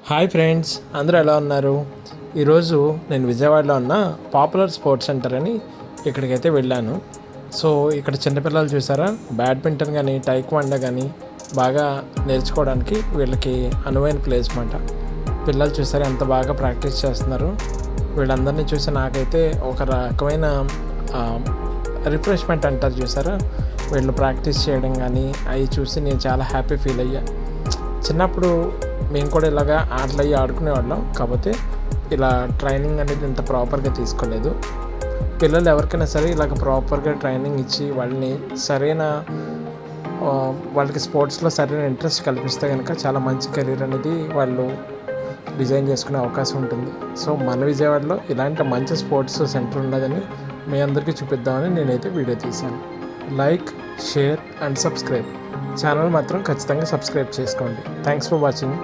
Hi friends, అందరూ ఎలా ఉన్నారు? ఈరోజు నేను విజయవాడలో ఉన్న పాపులర్ స్పోర్ట్స్ సెంటర్ అని ఇక్కడికైతే వెళ్ళాను. సో ఇక్కడ చిన్నపిల్లలు చూసారా, బ్యాడ్మింటన్ కానీ టైక్వాండో కానీ బాగా నేర్చుకోవడానికి వీళ్ళకి అనువైన ప్లేస్ మాట. పిల్లలు చూసారా ఎంత బాగా ప్రాక్టీస్ చేస్తున్నారు. వీళ్ళందరినీ చూసి నాకైతే ఒక రకమైన రిఫ్రెష్మెంట్ అంటారు చూసారా, వీళ్ళు ప్రాక్టీస్ చేయడం కానీ అవి చూసి నేను చాలా హ్యాపీ ఫీల్ అయ్యా. చిన్నప్పుడు మేము కూడా ఇలాగా ఆటలు అయ్యి ఆడుకునేవాళ్ళం, కాకపోతే ఇలా ట్రైనింగ్ అనేది ఇంత ప్రాపర్గా తీసుకోలేదు. పిల్లలు ఎవరికైనా సరే ఇలాగ ప్రాపర్గా ట్రైనింగ్ ఇచ్చి వాళ్ళని సరైన వాళ్ళకి స్పోర్ట్స్లో సరైన ఇంట్రెస్ట్ కల్పిస్తే కనుక చాలా మంచి కెరీర్ అనేది వాళ్ళు డిజైన్ చేసుకునే అవకాశం ఉంటుంది. సో మన విజయవాడలో ఇలాంటి మంచి స్పోర్ట్స్ సెంటర్ ఉన్నదని మీ అందరికీ చూపిద్దామని నేనైతే వీడియో తీశాను. Like, share and subscribe. Channel మాత్రం ఖచ్చితంగా సబ్స్క్రైబ్ చేసుకోండి. Thanks for watching.